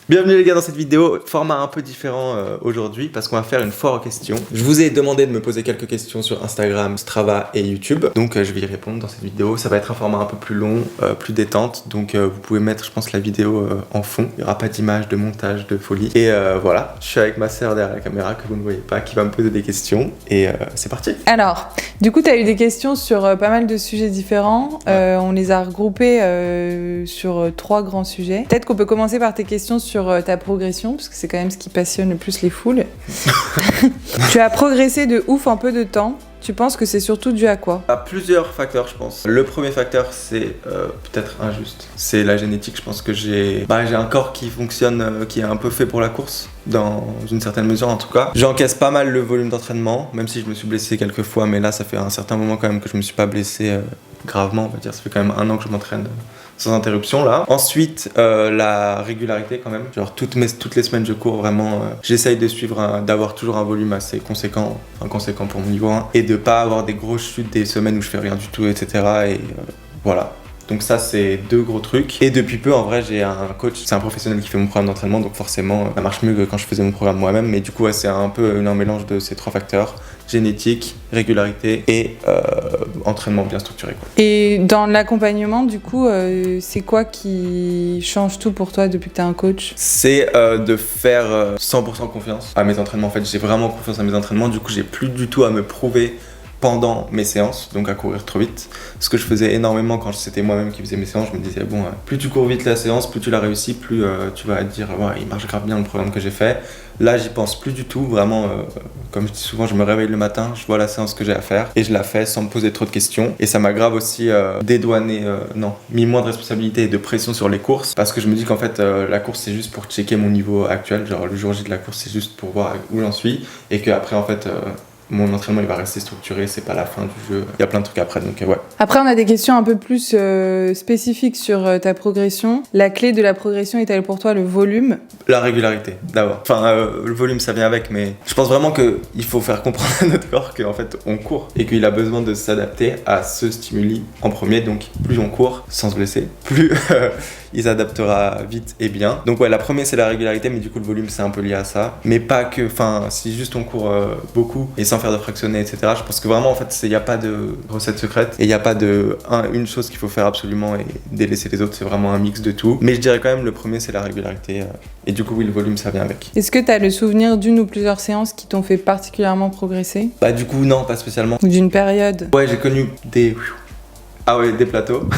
Bienvenue les gars dans cette vidéo, format un peu différent aujourd'hui parce qu'on va faire une foire aux questions. Je vous ai demandé de me poser quelques questions sur Instagram, Strava et YouTube, donc je vais y répondre dans cette vidéo. Ça va être un format un peu plus long, plus détente, donc vous pouvez mettre je pense la vidéo en fond. Il n'y aura pas d'image, de montage, de folie. Et voilà, je suis avec ma sœur derrière la caméra que vous ne voyez pas, qui va me poser des questions et c'est parti. Alors, du coup tu as eu des questions sur pas mal de sujets différents, on les a regroupés sur 3 grands sujets. Peut-être qu'on peut commencer par tes questions sur ta progression, parce que c'est quand même ce qui passionne le plus les foules. Tu as progressé de ouf en peu de temps. Tu penses que c'est surtout dû à quoi? À plusieurs facteurs, je pense. Le premier facteur, c'est peut-être injuste. C'est la génétique. Je pense que j'ai un corps qui fonctionne, qui est un peu fait pour la course, dans une certaine mesure en tout cas. J'encaisse pas mal le volume d'entraînement, même si je me suis blessé quelques fois, mais là, ça fait un certain moment quand même que je me suis pas blessé gravement, on va dire. Ça fait quand même 1 an que je m'entraîne sans interruption là. Ensuite, la régularité quand même. Genre toutes les semaines je cours vraiment. J'essaye de suivre, d'avoir toujours un volume assez conséquent pour mon niveau 1 et de pas avoir des grosses chutes des semaines où je fais rien du tout, etc. Et voilà. Donc ça c'est 2 gros trucs. Et depuis peu en vrai j'ai un coach, c'est un professionnel qui fait mon programme d'entraînement, donc forcément ça marche mieux que quand je faisais mon programme moi-même. Mais du coup c'est un peu un mélange de ces 3 facteurs: génétique, régularité et entraînement bien structuré quoi. Et dans l'accompagnement du coup, c'est quoi qui change tout pour toi depuis que tu as un coach? C'est de faire 100% confiance à mes entraînements. En fait j'ai vraiment confiance à mes entraînements, du coup j'ai plus du tout à me prouver pendant mes séances, donc à courir trop vite. Ce que je faisais énormément quand c'était moi-même qui faisais mes séances, je me disais bon, plus tu cours vite la séance, plus tu la réussis, plus tu vas te dire ouais, il marche grave bien le programme que j'ai fait. Là j'y pense plus du tout, vraiment comme je dis souvent, je me réveille le matin, je vois la séance que j'ai à faire et je la fais sans me poser trop de questions. Et ça m'a grave aussi mis moins de responsabilité et de pression sur les courses, parce que je me dis qu'en fait la course c'est juste pour checker mon niveau actuel, genre le jour J de la course c'est juste pour voir où j'en suis, et qu'après en fait mon entraînement il va rester structuré, c'est pas la fin du jeu, il y a plein de trucs après, donc ouais. Après on a des questions un peu plus spécifiques sur ta progression. La clé de la progression est-elle pour toi le volume? La régularité d'abord, enfin le volume ça vient avec, mais je pense vraiment qu'il faut faire comprendre à notre corps qu'en fait on court et qu'il a besoin de s'adapter à ce stimuli en premier, donc plus on court sans se blesser, plus il s'adaptera vite et bien. Donc ouais, la première c'est la régularité, mais du coup le volume c'est un peu lié à ça, mais pas que, enfin si juste on court beaucoup et sans faire de fractionné, etc. Je pense que vraiment en fait il n'y a pas de recette secrète et il n'y a pas une chose qu'il faut faire absolument et délaisser les autres, c'est vraiment un mix de tout. Mais je dirais quand même le premier c'est la régularité et du coup oui, le volume ça vient avec. Est-ce que tu as le souvenir d'une ou plusieurs séances qui t'ont fait particulièrement progresser? Bah du coup non, pas spécialement. Ou d'une période? Ouais, j'ai connu des plateaux.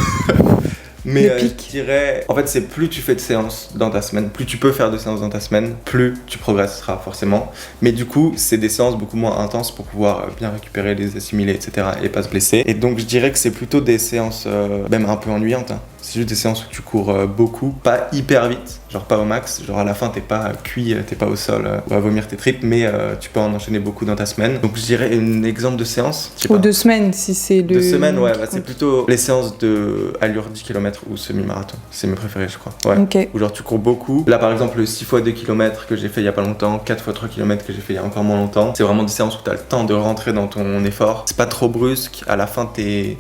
Mais je dirais, en fait c'est plus tu fais de séances dans ta semaine, plus tu peux faire de séances dans ta semaine, plus tu progresseras forcément. Mais du coup c'est des séances beaucoup moins intenses pour pouvoir bien récupérer, les assimiler, etc. et pas se blesser. Et donc je dirais que c'est plutôt des séances même un peu ennuyantes, hein. C'est juste des séances où tu cours beaucoup, pas hyper vite, genre pas au max, genre à la fin t'es pas cuit, t'es pas au sol ou à vomir tes tripes, mais tu peux en enchaîner beaucoup dans ta semaine. Donc je dirais un exemple de séance. Ou 2 semaines si c'est le... 2 semaines, ouais, c'est plutôt les séances de allure 10 km ou semi-marathon, c'est mes préférés je crois. Ouais. Okay. Où genre tu cours beaucoup. Là par exemple le 6 x 2 km que j'ai fait il y a pas longtemps, 4 x 3 km que j'ai fait il y a encore moins longtemps, c'est vraiment des séances où t'as le temps de rentrer dans ton effort, c'est pas trop brusque, à la fin t'es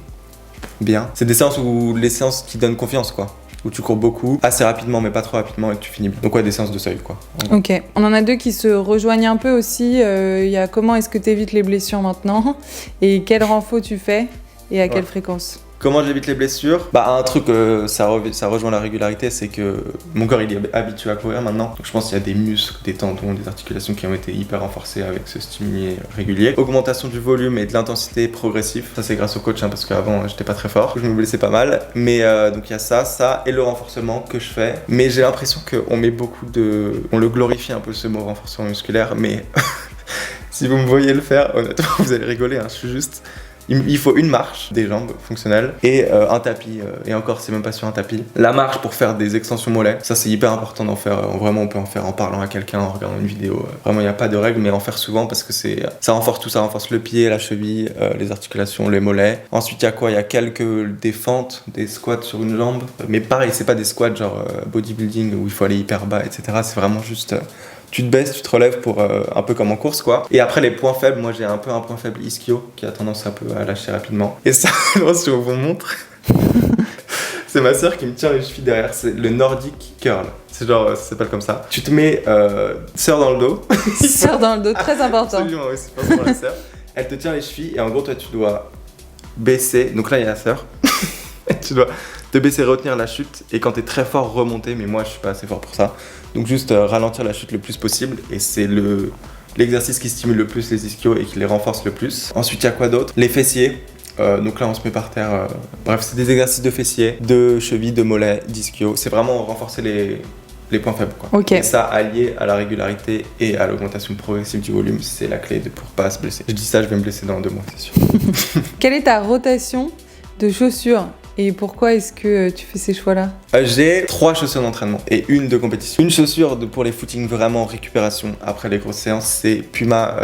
bien. C'est des séances les séances qui donnent confiance quoi, où tu cours beaucoup, assez rapidement mais pas trop rapidement et que tu finis bien. Donc ouais, des séances de seuil quoi. Ok, on en a 2 qui se rejoignent un peu aussi. Il y a comment est-ce que tu évites les blessures maintenant et quel renfort tu fais et à quelle fréquence? Comment j'évite les blessures? Un truc, ça rejoint la régularité, c'est que mon corps il est habitué à courir maintenant. Donc je pense qu'il y a des muscles, des tendons, des articulations qui ont été hyper renforcés avec ce stimuli régulier. Augmentation du volume et de l'intensité progressive. Ça c'est grâce au coach, hein, parce qu'avant j'étais pas très fort, je me blessais pas mal. Mais donc il y a ça et le renforcement que je fais. Mais j'ai l'impression qu'on met on le glorifie un peu ce mot renforcement musculaire, mais si vous me voyez le faire, honnêtement vous allez rigoler, hein, je suis juste... Il faut une marche, des jambes fonctionnelles et un tapis, et encore c'est même pas sur un tapis. La marche pour faire des extensions mollets, ça c'est hyper important d'en faire, vraiment on peut en faire en parlant à quelqu'un, en regardant une vidéo, vraiment il n'y a pas de règle, mais en faire souvent parce que ça renforce tout, ça renforce le pied, la cheville, les articulations, les mollets. Ensuite il y a quoi? Il y a des fentes, des squats sur une jambe, mais pareil c'est pas des squats genre bodybuilding où il faut aller hyper bas, etc. C'est vraiment juste... tu te baisses, tu te relèves pour un peu comme en course quoi. Et après les points faibles, moi j'ai un peu un point faible ischio qui a tendance un peu à lâcher rapidement. Et ça, si on vous montre, C'est ma sœur qui me tient les chevilles derrière, c'est le Nordic Curl. C'est genre, ça s'appelle comme ça. Tu te mets sœur dans le dos. Sœur dans le dos, très important. Absolument, oui, c'est pas pour la sœur. Elle te tient les chevilles et en gros, toi, tu dois baisser. Donc là, il y a la sœur. Tu dois te baisser, retenir la chute et quand t'es très fort, remonter. Mais moi, je suis pas assez fort pour ça. Donc juste ralentir la chute le plus possible et c'est l'exercice qui stimule le plus les ischios et qui les renforce le plus. Ensuite, il y a quoi d'autre? Les fessiers. Donc là, on se met par terre. Bref, c'est des exercices de fessiers, de chevilles, de mollets, d'ischio. C'est vraiment renforcer les points faibles, quoi. Okay. Et ça, allié à la régularité et à l'augmentation progressive du volume, c'est la clé pour pas se blesser. Je dis ça, je vais me blesser dans 2 mois, c'est sûr. Quelle est ta rotation de chaussures et pourquoi est-ce que tu fais ces choix-là? J'ai 3 chaussures d'entraînement et une de compétition. Une chaussure pour les footings vraiment en récupération après les grosses séances, c'est Puma,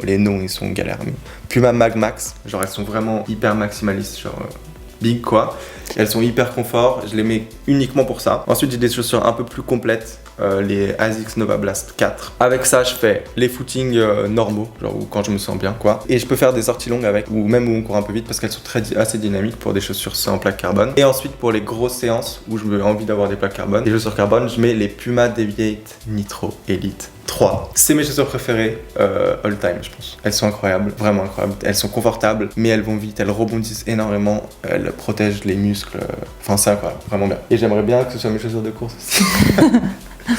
les noms ils sont galères, mais Puma Mag Max. Genre elles sont vraiment hyper maximalistes, genre big quoi. Elles sont hyper confort, je les mets uniquement pour ça. Ensuite j'ai des chaussures un peu plus complètes, les ASICS Nova Blast 4. Avec ça je fais les footings normaux, genre quand je me sens bien quoi. Et je peux faire des sorties longues avec, ou même où on court un peu vite parce qu'elles sont assez dynamiques pour des chaussures sans plaques carbone. Et ensuite pour les grosses séances où j'ai envie d'avoir des plaques carbone, des chaussures carbone, je mets les Puma Deviate Nitro Elite 3. C'est mes chaussures préférées all time je pense. Elles sont incroyables, vraiment incroyables. Elles sont confortables mais elles vont vite, elles rebondissent énormément, elles protègent les muscles. Enfin c'est incroyable, vraiment bien. Et j'aimerais bien que ce soit mes chaussures de course aussi.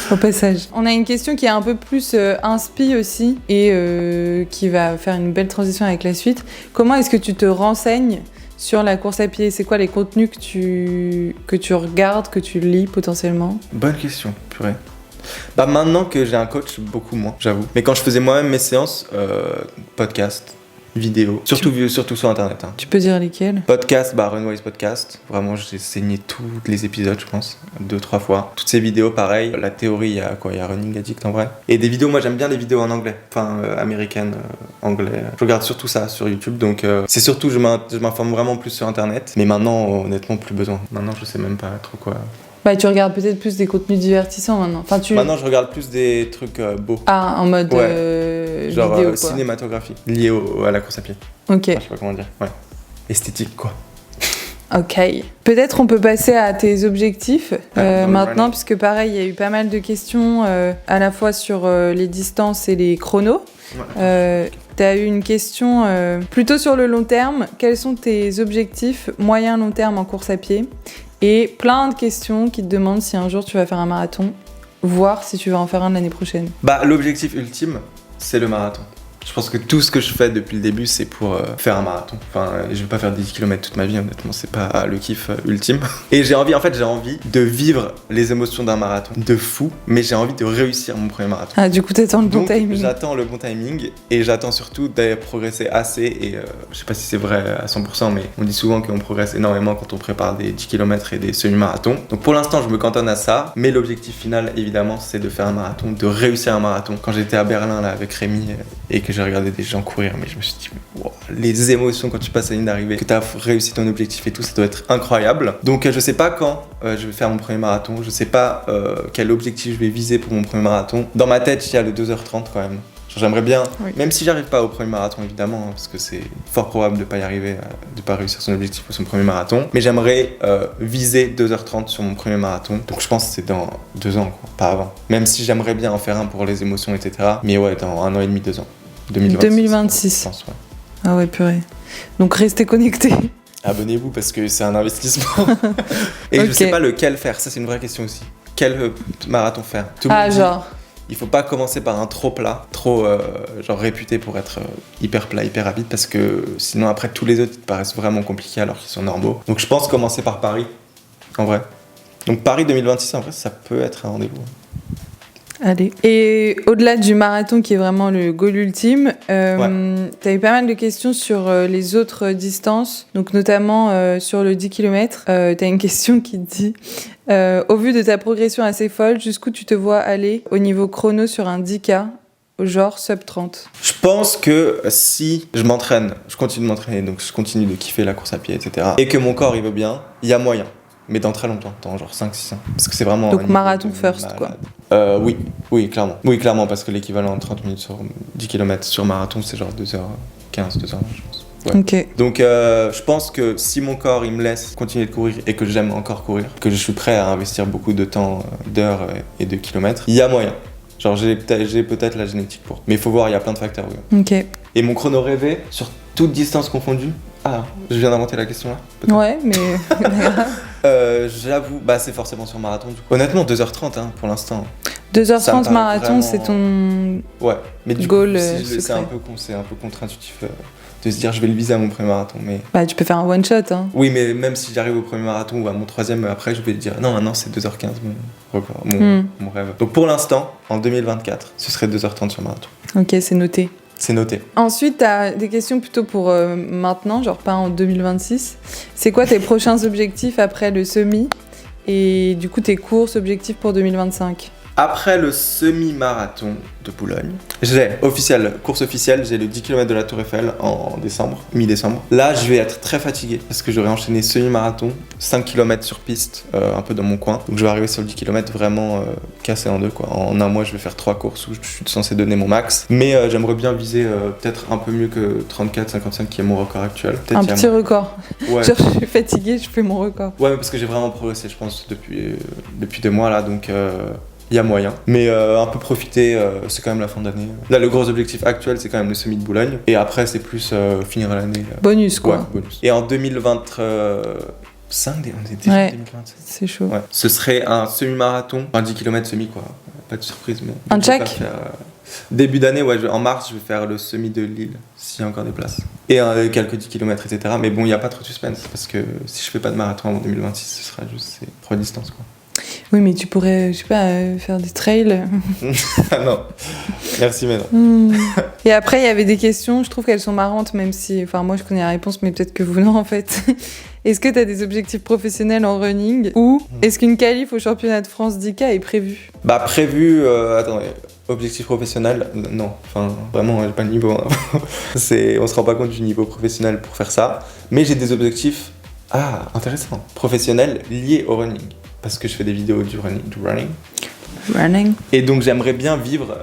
Au passage. On a une question qui est un peu plus inspi aussi et qui va faire une belle transition avec la suite. Comment est-ce que tu te renseignes sur la course à pied? C'est quoi les contenus que tu regardes, que tu lis potentiellement? Bonne question, purée. Bah maintenant que j'ai un coach, beaucoup moins, j'avoue. Mais quand je faisais moi-même mes séances, podcast, vidéo, surtout sur internet. Hein. Tu peux dire lesquels? Podcast, Runwise Podcast. Vraiment, j'ai saigné tous les épisodes, je pense, 2-3 fois. Toutes ces vidéos, pareil. La théorie, il y a quoi? Il y a Running Addict en vrai. Et des vidéos, moi j'aime bien les vidéos en anglais, enfin américaines, anglais. Je regarde surtout ça sur YouTube, donc c'est surtout, je m'informe vraiment plus sur internet. Mais maintenant, honnêtement, plus besoin. Maintenant, je sais même pas trop quoi. Bah, tu regardes peut-être plus des contenus divertissants maintenant. Enfin, Maintenant, je regarde plus des trucs beaux. Ah, en mode genre vidéo, quoi. Cinématographie, liée à la course à pied. Ok. Enfin, je sais pas comment dire. Ouais. Esthétique, quoi. Ok. Peut-être on peut passer à tes objectifs maintenant, puisque pareil, il y a eu pas mal de questions à la fois sur les distances et les chronos. Ouais. T'as eu une question plutôt sur le long terme. Quels sont tes objectifs moyen-long terme en course à pied? Et plein de questions qui te demandent si un jour tu vas faire un marathon, voire si tu vas en faire un l'année prochaine. Bah, l'objectif ultime, c'est le marathon. Je pense que tout ce que je fais depuis le début, c'est pour faire un marathon. Enfin, je vais pas faire 10 km toute ma vie, honnêtement, c'est pas le kiff ultime. Et j'ai envie de vivre les émotions d'un marathon de fou, mais j'ai envie de réussir mon premier marathon. Ah, du coup, t'attends le bon timing. J'attends le bon timing et j'attends surtout d'aller progresser assez. Et je sais pas si c'est vrai à 100%, mais on dit souvent qu'on progresse énormément quand on prépare des 10 km et des semi-marathons. Donc pour l'instant, je me cantonne à ça, mais l'objectif final, évidemment, c'est de faire un marathon, de réussir un marathon. Quand j'étais à Berlin là avec Rémi et que j'ai regardé des gens courir, mais je me suis dit, wow, les émotions quand tu passes à la ligne d'arrivée, que tu as réussi ton objectif et tout, ça doit être incroyable. Donc je sais pas quand je vais faire mon premier marathon, je sais pas quel objectif je vais viser pour mon premier marathon. Dans ma tête, il y a le 2h30 quand même. J'aimerais bien, oui. Même si j'arrive pas au premier marathon évidemment, hein, parce que c'est fort probable de pas y arriver, de pas réussir son objectif pour son premier marathon, mais j'aimerais viser 2h30 sur mon premier marathon. Donc je pense que c'est dans 2 ans, quoi, pas avant. Même si j'aimerais bien en faire un pour les émotions, etc. Mais ouais, dans 1 an et demi, 2 ans. 2026. Je pense, ouais. Ah ouais, purée. Donc restez connectés. Abonnez-vous parce que c'est un investissement. Et okay. Je sais pas lequel faire, ça c'est une vraie question aussi. Quel marathon faire? Genre il faut pas commencer par un trop plat, trop genre réputé pour être hyper plat, hyper rapide, parce que sinon après tous les autres ils te paraissent vraiment compliqués alors qu'ils sont normaux. Donc je pense commencer par Paris, en vrai. Donc Paris 2026 en vrai ça peut être un rendez-vous. Allez. Et au-delà du marathon qui est vraiment le goal ultime, t'as eu pas mal de questions sur les autres distances, donc notamment sur le 10 km. T'as une question qui te dit au vu de ta progression assez folle, jusqu'où tu te vois aller au niveau chrono sur un 10K, genre sub 30? Je pense que si je m'entraîne, je continue de m'entraîner, donc je continue de kiffer la course à pied, etc. Et que mon corps il veut bien, il y a moyen. Mais dans très longtemps, dans genre 5-6 ans. Parce que c'est vraiment. Donc marathon first, malade. Oui, clairement. Oui, clairement, parce que l'équivalent de 30 minutes sur 10 km sur marathon, c'est genre 2h15, 2h20, je pense. Ouais. Ok. Donc je pense que si mon corps il me laisse continuer de courir et que j'aime encore courir, que je suis prêt à investir beaucoup de temps, d'heures et de kilomètres, il y a moyen. Genre j'ai peut-être la génétique pour. Mais il faut voir, il y a plein de facteurs. Oui. Ok. Et mon chrono rêvé, sur toute distance confondue, je viens d'inventer la question là. Peut-être. Ouais, mais. J'avoue, c'est forcément sur marathon du coup. Honnêtement, 2h30 pour l'instant. 2h30 marathon, vraiment... c'est ton. Ouais, mais du goal, coup, c'est un peu contre-intuitif de se dire je vais le viser à mon premier marathon. Mais... Bah, tu peux faire un one shot. Hein. Oui, mais même si j'arrive au premier marathon ou à mon troisième, après je vais dire non, maintenant c'est 2h15 mon record, mon rêve. Donc pour l'instant, en 2024, ce serait 2h30 sur marathon. Ok, c'est noté. C'est noté. Ensuite, t'as des questions plutôt pour maintenant, genre pas en 2026. C'est quoi tes prochains objectifs après le semi et du coup tes courses objectifs pour 2025? Après le semi-marathon de Boulogne, course officielle, j'ai le 10 km de la Tour Eiffel en mi-décembre. Là, je vais être très fatigué parce que j'aurai enchaîné semi-marathon, 5 km sur piste, un peu dans mon coin. Donc je vais arriver sur le 10 km vraiment cassé en deux, quoi. En un mois, je vais faire 3 courses où je suis censé donner mon max. Mais j'aimerais bien viser peut-être un peu mieux que 34-55 qui est mon record actuel. Un petit record. Ouais. Genre, je suis fatiguée, je fais mon record. Ouais, parce que j'ai vraiment progressé, je pense, depuis 2 mois là, donc... Il y a moyen, mais un peu profiter, c'est quand même la fin d'année. Là, le gros objectif actuel, c'est quand même le semi de Boulogne. Et après, c'est plus finir l'année. Bonus, quoi. Ouais, bonus. Et en 2025, on est déjà en 2025. C'est chaud. Ouais. Ce serait un semi-marathon, un 10 km semi, quoi. Pas de surprise, mais... Un check début d'année, en mars, je vais faire le semi de Lille, s'il y a encore des places. Et quelques 10 km, etc. Mais bon, il n'y a pas trop de suspense, parce que si je fais pas de marathon en 2026, ce sera juste trop de distance, quoi. Oui, mais tu pourrais, je sais pas, faire des trails. Non, merci, mais non. Et après, il y avait des questions, je trouve qu'elles sont marrantes, même si, enfin, moi je connais la réponse, mais peut-être que vous non, en fait. Est-ce que tu as des objectifs professionnels en running ou est-ce qu'une qualif au championnat de France 10K est prévue? Prévu, attendez, objectif professionnel, non, enfin, vraiment, j'ai pas le niveau. Hein. On se rend pas compte du niveau professionnel pour faire ça, mais j'ai des objectifs, intéressants, professionnels liés au running. Parce que je fais des vidéos du running. Et donc j'aimerais bien vivre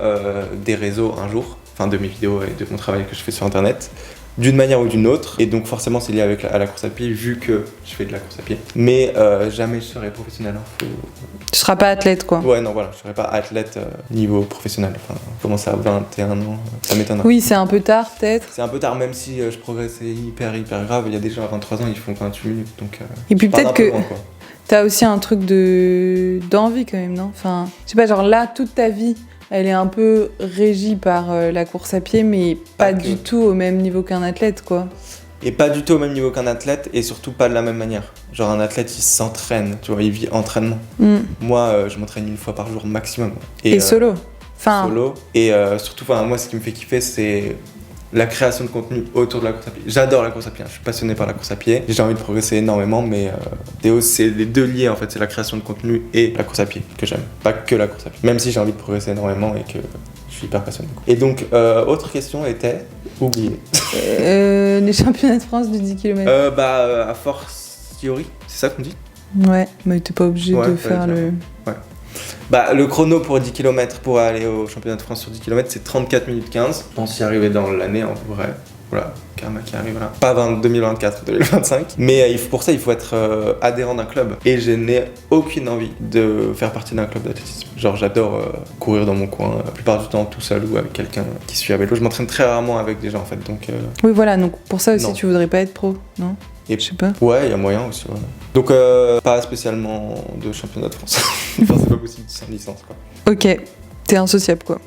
des réseaux un jour, enfin de mes vidéos et de mon travail que je fais sur internet, d'une manière ou d'une autre. Et donc forcément c'est lié avec à la course à pied vu que je fais de la course à pied. Mais jamais je serai professionnel. Tu seras pas athlète quoi. Ouais, non, voilà, je serai pas athlète niveau professionnel. Enfin, commencer à 21 ans, ça m'étonnerait. Oui, c'est un peu tard peut-être. C'est un peu tard, même si je progresse hyper grave. Il y a des gens à 23 ans, ils font 28 minutes. Donc, et puis peut-être que... Loin, quoi. T'as aussi un truc d'envie quand même, non? Enfin, je sais pas, genre là, toute ta vie, elle est un peu régie par la course à pied, mais pas du tout au même niveau qu'un athlète, quoi. Et pas du tout au même niveau qu'un athlète, et surtout pas de la même manière. Genre un athlète, il s'entraîne, tu vois, il vit entraînement. Moi, je m'entraîne 1 fois par jour maximum. Et solo. Solo. Et surtout, moi, ce qui me fait kiffer, c'est... la création de contenu autour de la course à pied. J'adore la course à pied, je suis passionné par la course à pied. J'ai envie de progresser énormément, mais c'est les deux liés en fait, c'est la création de contenu et la course à pied que j'aime, pas que la course à pied. Même si j'ai envie de progresser énormément et que je suis hyper passionné. Et donc, autre question était, oubliée. Les championnats de France du 10 km. À fortiori, c'est ça qu'on dit? Ouais, mais t'es pas obligé de faire le... Ouais. Le chrono pour 10 km pour aller au championnat de France sur 10 km, c'est 34 minutes 15. Je pense y arriver dans l'année en vrai. Voilà, karma qui arrive là. Pas 2024, 2025. Mais pour ça, il faut être adhérent d'un club. Et je n'ai aucune envie de faire partie d'un club d'athlétisme. Genre, j'adore courir dans mon coin, la plupart du temps tout seul ou avec quelqu'un qui suit à vélo. Je m'entraîne très rarement avec des gens en fait. Donc, oui, voilà, donc pour ça aussi, non. Tu voudrais pas être pro, non? Je sais pas. Ouais, il y a moyen aussi. Ouais. Donc, pas spécialement de championnat de France. Enfin, c'est pas possible sans licence, quoi. Ok, t'es insociable, quoi.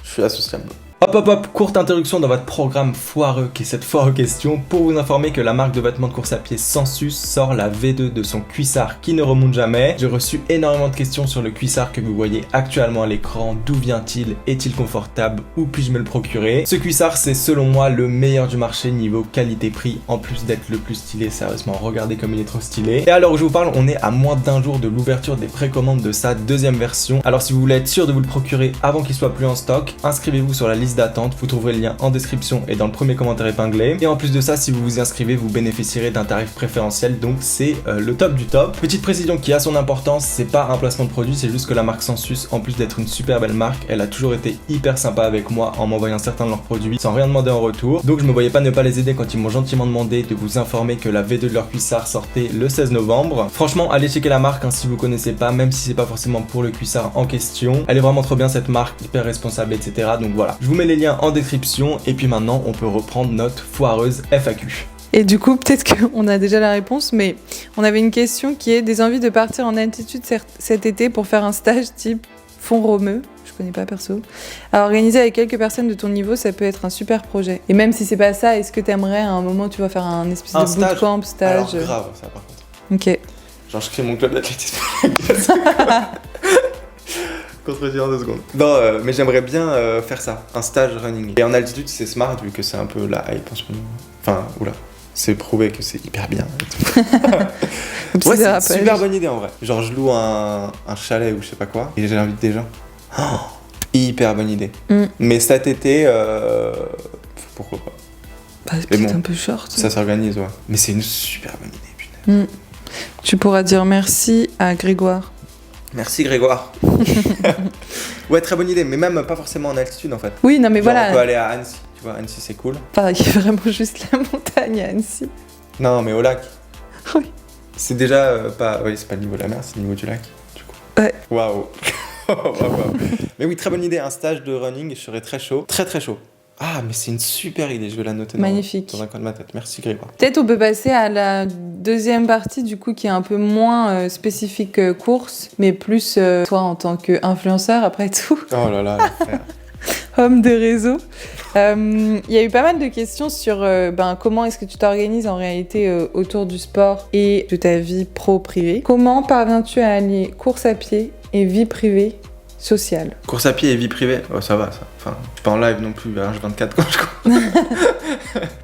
Je suis associable. Hop, courte interruption dans votre programme foireux qui est cette foire aux questions pour vous informer que la marque de vêtements de course à pied Sensus sort la V2 de son cuissard qui ne remonte jamais. J'ai reçu énormément de questions sur le cuissard que vous voyez actuellement à l'écran. D'où vient-il? Est-il confortable? Où puis-je me le procurer? Ce cuissard, c'est selon moi le meilleur du marché niveau qualité-prix, en plus d'être le plus stylé. Sérieusement, regardez comme il est trop stylé. Et à l'heure où je vous parle, on est à moins d'1 jour de l'ouverture des précommandes de sa deuxième version. Alors si vous voulez être sûr de vous le procurer avant qu'il soit plus en stock, inscrivez-vous sur la liste liste d'attente. Vous trouverez le lien en description et dans le premier commentaire épinglé. Et en plus de ça, si vous vous inscrivez, vous bénéficierez d'un tarif préférentiel, donc c'est le top du top. Petite précision qui a son importance, c'est pas un placement de produit, c'est juste que la marque Sensus, en plus d'être une super belle marque, elle a toujours été hyper sympa avec moi en m'envoyant certains de leurs produits sans rien demander en retour. Donc je me voyais pas ne pas les aider quand ils m'ont gentiment demandé de vous informer que la V2 de leur cuissard sortait le 16 novembre. Franchement, allez checker la marque si vous connaissez pas, même si c'est pas forcément pour le cuissard en question. Elle est vraiment trop bien cette marque, hyper responsable, etc. Donc voilà, je vous mets les liens en description et puis maintenant on peut reprendre notre foireuse FAQ. Et du coup, peut-être qu'on a déjà la réponse, mais on avait une question qui est des envies de partir en altitude cet été pour faire un stage type Font Romeu, je connais pas perso, à organiser avec quelques personnes de ton niveau, ça peut être un super projet. Et même si c'est pas ça, est-ce que t'aimerais à un moment, tu vas faire un espèce de bootcamp, stage? Alors grave, ça par contre. Ok. Genre je crée mon club d'athlétisme. Contredire en 2 secondes. Non, mais j'aimerais bien faire ça, un stage running. Et en altitude, c'est smart vu que c'est un peu la hype en ce moment. Enfin, oula. C'est prouvé que c'est hyper bien. Ouais, c'est une super bonne idée en vrai. Genre, je loue un chalet ou je sais pas quoi et j'invite des gens. Oh, hyper bonne idée. Mais cet été, pourquoi pas. Bah, c'est peut-être un peu short. Ça s'organise, ouais. Mais c'est une super bonne idée, putain. Tu pourras dire merci à Grégoire. Merci Grégoire. Ouais, très bonne idée, mais même pas forcément en altitude en fait. Oui, non mais genre, voilà. On peut aller à Annecy, tu vois, Annecy c'est cool. Enfin, il y a vraiment juste la montagne à Annecy. Non, mais au lac. Oui. C'est déjà pas... Oui, c'est pas le niveau de la mer, c'est le niveau du lac, du coup. Ouais. Waouh. Mais oui, très bonne idée, un stage de running, je serais très chaud. Très très chaud. Ah, mais c'est une super idée, je vais la noter magnifique. Dans un coin de ma tête. Merci Grégoire. Peut-être on peut passer à la deuxième partie du coup qui est un peu moins spécifique course, mais plus toi en tant qu'influenceur après tout. Oh là là, l'affaire. Homme de réseau. Il y a eu pas mal de questions sur comment est-ce que tu t'organises en réalité autour du sport et de ta vie pro-privée. Comment parviens-tu à allier course à pied et vie privée sociale? Course à pied et vie privée, oh, ça va ça. Enfin, je suis pas en live non plus à H24 quand je cours.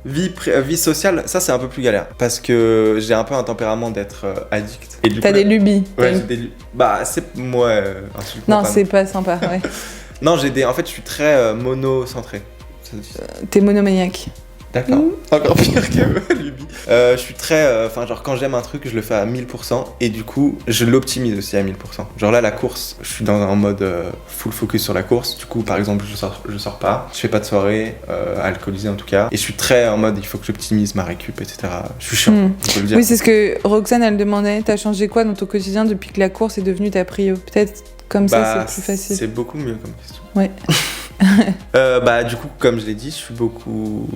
Vie sociale, ça c'est un peu plus galère parce que j'ai un peu un tempérament d'être addict. T'as des lubies. Ouais, j'ai des lubies. Bah, c'est moi. Non, c'est pas sympa, ouais. Non, en fait, je suis très mono-centré. T'es monomaniaque. D'accord. Encore pire que Luby. Je suis très... Enfin, genre, quand j'aime un truc, je le fais à 1000% et du coup, je l'optimise aussi à 1000%. Genre là, la course, je suis en mode full focus sur la course. Du coup, par exemple, je sors pas. Je fais pas de soirée, alcoolisée en tout cas. Et je suis très en mode, il faut que j'optimise ma récup, etc. Je suis chiant, on peut le dire. Oui, c'est ce que Roxane, elle demandait. T'as changé quoi dans ton quotidien depuis que la course est devenue ta prio? Peut-être comme ça, c'est plus facile. C'est beaucoup mieux comme question. Ouais. Du coup, comme je l'ai dit,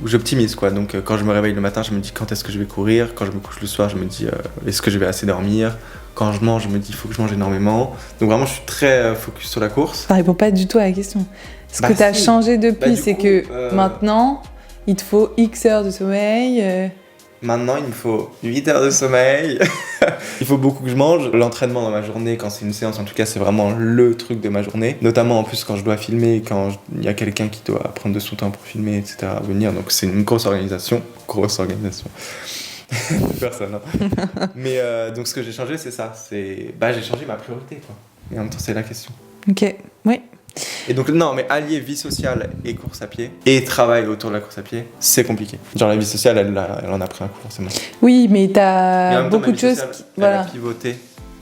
j'optimise quoi. Donc quand je me réveille le matin, je me dis quand est-ce que je vais courir. Quand je me couche le soir, je me dis est-ce que je vais assez dormir. Quand je mange, je me dis il faut que je mange énormément. Donc vraiment, je suis très focus sur la course. Ça répond pas du tout à la question. Ce que t'as changé depuis, c'est que maintenant, il te faut X heures de sommeil. Maintenant, il me faut 8 heures de sommeil. Il faut beaucoup que je mange. L'entraînement dans ma journée, quand c'est une séance, en tout cas, c'est vraiment le truc de ma journée. Notamment, en plus, quand je dois filmer, quand il y a quelqu'un qui doit prendre de son temps pour filmer, etc., à venir. Donc, c'est une grosse organisation. Grosse organisation. Personne, hein. Mais donc, ce que j'ai changé, c'est ça. J'ai changé ma priorité, quoi. Et en même temps, c'est la question. Ok, oui. Et donc non, mais allier vie sociale et course à pied et travail autour de la course à pied, c'est compliqué. Genre la vie sociale, elle en a pris un coup forcément. Oui, mais t'as beaucoup de choses. Elle a pivoté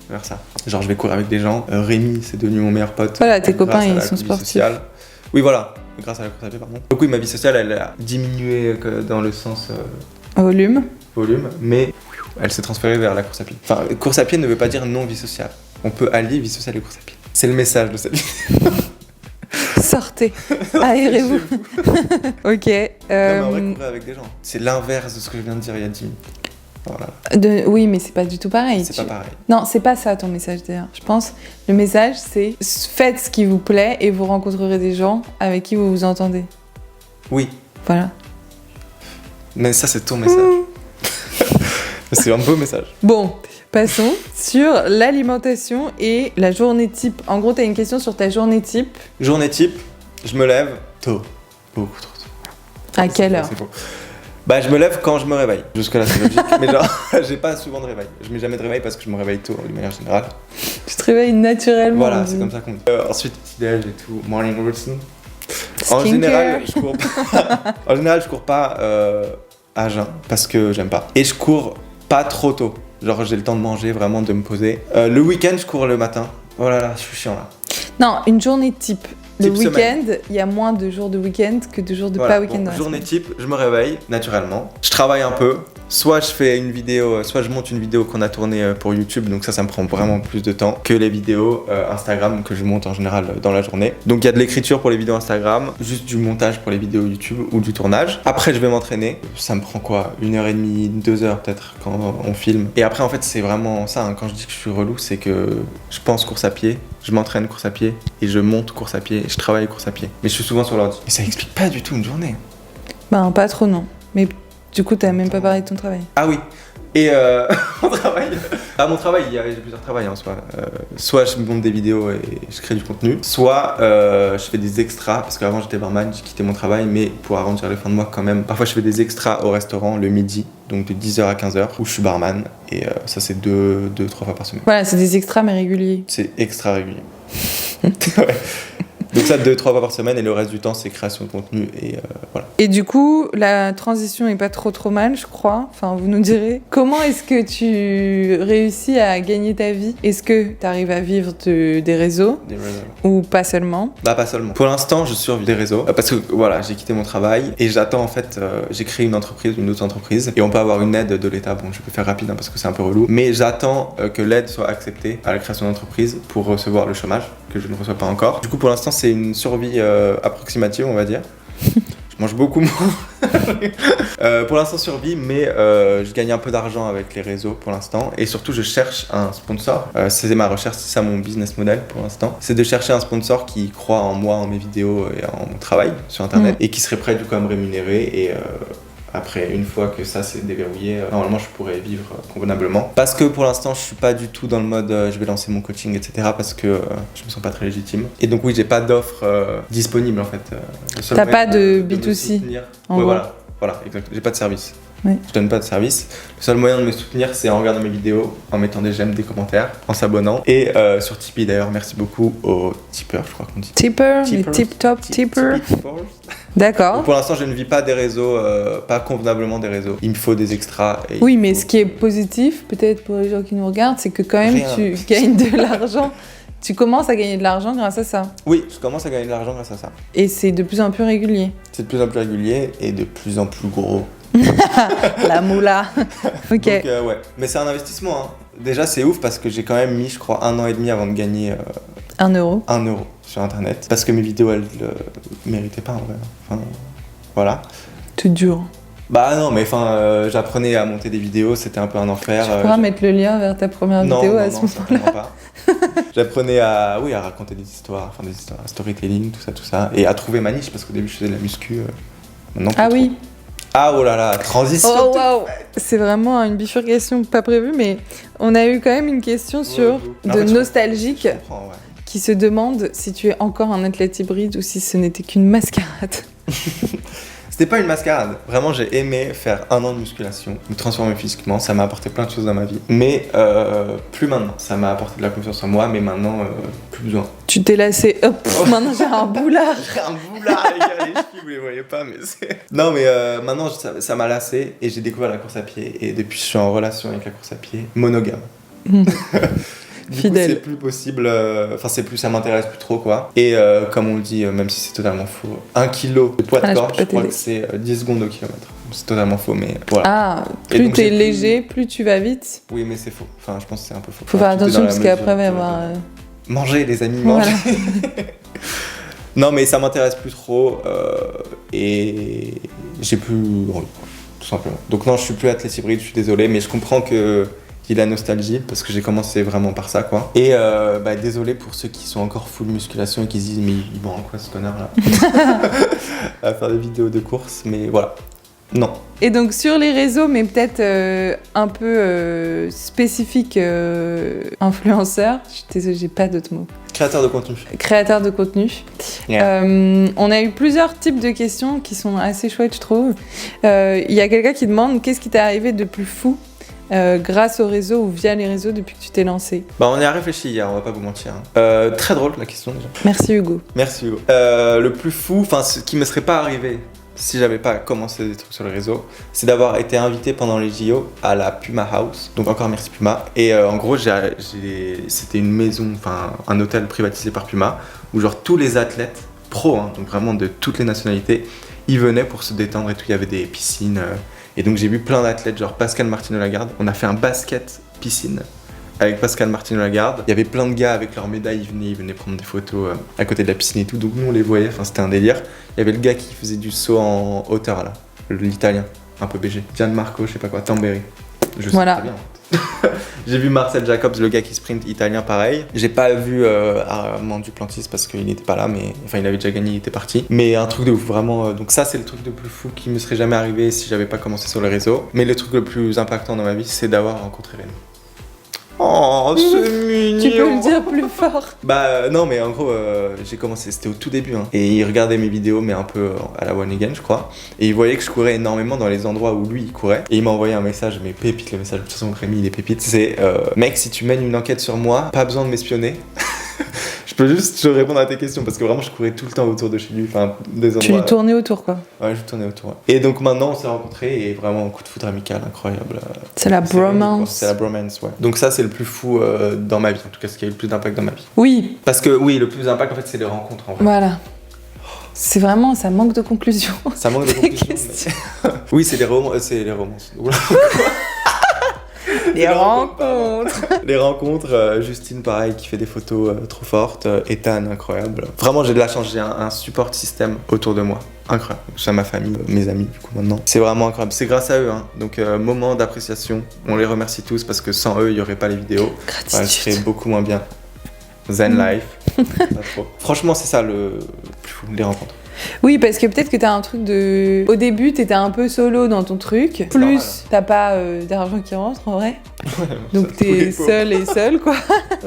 vers ça. Genre je vais courir avec des gens. Rémi, c'est devenu mon meilleur pote. Voilà, tes copains, ils sont sportifs. Oui, voilà, grâce à la course à pied, pardon. Donc oui, ma vie sociale, elle a diminué dans le sens volume, mais elle s'est transférée vers la course à pied. Enfin, course à pied ne veut pas dire non vie sociale. On peut allier vie sociale et course à pied. C'est le message de cette vidéo. Sortez, aérez-vous. Ok. Non, mais en vrai, courir avec des gens. C'est l'inverse de ce que je viens de dire il y a 10 minutes. Voilà. Oui, mais c'est pas du tout pareil. C'est pas pareil. Non, c'est pas ça ton message d'ailleurs. Je pense le message c'est faites ce qui vous plaît et vous rencontrerez des gens avec qui vous vous entendez. Oui. Voilà. Mais ça c'est ton message. C'est un beau message. Bon. Passons sur l'alimentation et la journée type. En gros, t'as une question sur ta journée type. Journée type, je me lève tôt. Beaucoup trop tôt. À quelle heure? Je me lève quand je me réveille. Jusque-là, c'est logique. Mais genre, j'ai pas souvent de réveil. Je mets jamais de réveil parce que je me réveille tôt, de manière générale. Tu te réveilles naturellement. Voilà, c'est comme ça qu'on dit. Ensuite, petit-déj et tout. Morning routine. En Skincare. général, je cours pas à jeun parce que j'aime pas. Et je cours pas trop tôt. Genre, j'ai le temps de manger, vraiment de me poser. Le week-end, je cours le matin. Oh là là, je suis chiant là. Non, une journée type. Le Type week-end, il y a moins de jours de week-end que de jours de pas week-end. Bon, journée type, je me réveille naturellement. Je travaille un peu. Soit je fais une vidéo, soit je monte une vidéo qu'on a tournée pour YouTube, donc ça me prend vraiment plus de temps que les vidéos Instagram que je monte en général dans la journée. Donc il y a de l'écriture pour les vidéos Instagram, juste du montage pour les vidéos YouTube ou du tournage. Après je vais m'entraîner, ça me prend quoi, 1h30, 2h peut-être quand on filme. Et après en fait c'est vraiment ça, hein. Quand je dis que je suis relou, c'est que je pense course à pied, je m'entraîne course à pied et je monte course à pied et je travaille course à pied. Mais je suis souvent sur l'ordi. Et ça explique pas du tout une journée. Ben, pas trop, non. Mais du coup, t'as même pas parlé de ton travail. Ah oui. Et mon travail. À mon travail, j'ai plusieurs travails en soi. Soit je monte des vidéos et je crée du contenu, soit je fais des extras, parce qu'avant j'étais barman, j'ai quitté mon travail, mais pour arrondir les fins de mois quand même. Parfois je fais des extras au restaurant le midi, donc de 10h à 15h, où je suis barman, et ça c'est 2-3 fois par semaine. Voilà, c'est des extras mais réguliers. C'est extra régulier. Ouais. Donc ça 2-3 fois par semaine, et le reste du temps c'est création de contenu, et voilà. Et du coup, la transition est pas trop mal, je crois. Enfin, vous nous direz. Comment est-ce que tu réussis à gagner ta vie ? Est-ce que tu arrives à vivre des réseaux Des réseaux. ou pas seulement ? Bah pas seulement. Pour l'instant, je survis des réseaux parce que voilà, j'ai quitté mon travail et j'attends en fait, j'ai créé une autre entreprise et on peut avoir une aide de l'État. Bon, je peux faire rapide hein, parce que c'est un peu relou, mais j'attends que l'aide soit acceptée à la création d'entreprise pour recevoir le chômage que je ne reçois pas encore. Du coup, pour l'instant, c'est une survie approximative, on va dire. Je mange beaucoup moins. Pour l'instant survie, mais je gagne un peu d'argent avec les réseaux pour l'instant. Et surtout, je cherche un sponsor. C'est ma recherche, c'est ça mon business model pour l'instant. C'est de chercher un sponsor qui croit en moi, en mes vidéos et en mon travail sur Internet. Et qui serait prêt du coup à me rémunérer. Et après, une fois que ça c'est déverrouillé, normalement je pourrais vivre convenablement. Parce que pour l'instant, je suis pas du tout dans le mode je vais lancer mon coaching, etc. Parce que je me sens pas très légitime. Et donc oui, j'ai pas d'offre disponible en fait. T'as pas de B2C en gros. Voilà, exact. J'ai pas de service. Oui. Je donne pas de service. Le seul moyen de me soutenir, c'est en regardant mes vidéos, en mettant des j'aime, des commentaires, en s'abonnant. Et sur Tipeee d'ailleurs, merci beaucoup aux tipeurs, je crois qu'on dit. Tipper, les tip-top tipper. D'accord. Pour l'instant, je ne vis pas des réseaux, pas convenablement des réseaux. Il me faut des extras. Et Oui, mais ce qui est positif, peut-être pour les gens qui nous regardent, c'est que quand même tu gagnes de l'argent. Tu commences à gagner de l'argent grâce à ça. Oui, je commence à gagner de l'argent grâce à ça. Et c'est de plus en plus régulier. C'est de plus en plus régulier et de plus en plus gros. La moula. Ok. Donc ouais, mais c'est un investissement. Hein. Déjà, c'est ouf parce que j'ai quand même mis, je crois, 1 an et demi avant de gagner 1 euro. 1 euro sur Internet. Parce que mes vidéos, elles méritaient pas en vrai. Enfin, voilà. Tout dur. Bah non, mais enfin, j'apprenais à monter des vidéos, c'était un peu un enfer. Tu pourras mettre le lien vers ta première vidéo à ce moment-là. Pas. J'apprenais à raconter des histoires, storytelling, tout ça, et à trouver ma niche parce qu'au début je faisais de la muscu. Maintenant, ah oui. Ah oh là là, transition. Oh waouh. C'est vraiment une bifurcation pas prévue, mais on a eu quand même une question sur nostalgique qui se demande si tu es encore un athlète hybride ou si ce n'était qu'une mascarade. C'était pas une mascarade. Vraiment, j'ai aimé faire 1 an de musculation, me transformer physiquement. Ça m'a apporté plein de choses dans ma vie. Mais plus maintenant. Ça m'a apporté de la confiance en moi, mais maintenant, plus besoin. Tu t'es lassé. Hop, maintenant j'ai un boulard. J'ai un boulard, les gars, les filles, vous les voyez pas, mais c'est... Non, mais maintenant, ça m'a lassé et j'ai découvert la course à pied. Et depuis, je suis en relation avec la course à pied monogame. Fidèle. C'est plus possible, ça m'intéresse plus trop quoi. Et comme on le dit, même si c'est totalement faux, 1 kilo de poids de corps, je crois que c'est 10 secondes au kilomètre. C'est totalement faux, mais voilà. Ah, plus t'es léger, plus tu vas vite. Oui, mais c'est faux. Enfin, je pense que c'est un peu faux. Faut faire attention parce qu'après, il va y avoir. Manger, les amis, manger. Voilà. Non, mais ça m'intéresse plus trop et j'ai plus envie, tout simplement. Donc, non, je suis plus athlète hybride, je suis désolé, mais je comprends qu'il y ait la nostalgie parce que j'ai commencé vraiment par ça quoi. Et désolé pour ceux qui sont encore full musculation et qui se disent mais il vend quoi ce connard là à faire des vidéos de course, mais voilà. Non. Et donc sur les réseaux, mais peut-être un peu spécifique influenceur, je suis désolée, j'ai pas d'autres mots. Créateur de contenu. Créateur de contenu. Yeah. On a eu plusieurs types de questions qui sont assez chouettes, je trouve. Il y a quelqu'un qui demande qu'est-ce qui t'est arrivé de plus fou grâce au réseau ou via les réseaux depuis que tu t'es lancé? Bah, on y a réfléchi hier, on va pas vous mentir. Très drôle la question déjà. Merci Hugo. Merci Hugo. Le plus fou, enfin ce qui me serait pas arrivé si j'avais pas commencé des trucs sur les réseaux, c'est d'avoir été invité pendant les JO à la Puma House. Donc encore merci Puma. Et en gros, c'était une maison, enfin un hôtel privatisé par Puma, où genre tous les athlètes pros, hein, donc vraiment de toutes les nationalités, ils venaient pour se détendre et tout. Il y avait des piscines. Et donc j'ai vu plein d'athlètes, genre Pascal Martino-Lagarde. On a fait un basket piscine avec Pascal Martino-Lagarde. Il y avait plein de gars avec leurs médailles, ils venaient prendre des photos à côté de la piscine et tout. Donc nous on les voyait, enfin c'était un délire. Il y avait le gars qui faisait du saut en hauteur là, l'italien, un peu BG. Gianmarco, je sais pas quoi, Tamberi. Je sais très bien. J'ai vu Marcel Jacobs, le gars qui sprint italien, pareil. J'ai pas vu Armand Duplantis parce qu'il était pas là, mais enfin il avait déjà gagné, il était parti. Mais un truc de ouf, vraiment. Donc ça c'est le truc le plus fou qui me serait jamais arrivé si j'avais pas commencé sur les réseaux. Mais le truc le plus impactant dans ma vie, c'est d'avoir rencontré Rémi. Oh, c'est mignon. Tu peux le dire plus fort. Bah non, mais en gros, j'ai commencé, c'était au tout début, hein. Et il regardait mes vidéos, mais un peu à la one again, je crois. Et il voyait que je courais énormément dans les endroits où lui, il courait. Et il m'a envoyé un message, mais pépite, le message, de toute façon, Rémi, il est pépite. C'est, mec, si tu mènes une enquête sur moi, pas besoin de m'espionner. Je peux juste répondre à tes questions, parce que vraiment, je courais tout le temps autour de chez lui, enfin, des endroits... Tu lui tournais autour, quoi. Ouais, je tournais autour. Ouais. Et donc maintenant, on s'est rencontrés, et vraiment, un coup de foudre amical, incroyable. C'est la bromance. C'est la bromance, ouais. Donc ça, c'est le plus fou dans ma vie, en tout cas, ce qui a eu le plus d'impact dans ma vie. Oui. Parce que, oui, le plus d'impact, en fait, c'est les rencontres, en vrai. Voilà. C'est vraiment, ça manque de conclusion. Ça manque de conclusion. Mais... oui, c'est les romances. Les rencontres. Les rencontres, Justine pareil qui fait des photos trop fortes, Ethan incroyable. Vraiment j'ai de la chance, j'ai un support système autour de moi. Incroyable. J'ai ma famille, mes amis du coup maintenant. C'est vraiment incroyable, c'est grâce à eux. Hein. Donc moment d'appréciation, on les remercie tous parce que sans eux il n'y aurait pas les vidéos. Gratitude. Elle serait beaucoup moins bien. Zen life. Pas trop. Franchement c'est ça le plus fou, les rencontres. Oui, parce que peut-être que t'as un truc de... Au début, t'étais un peu solo dans ton truc. Plus, t'as pas d'argent qui rentre, en vrai. Ouais, donc t'es seul et seul, quoi.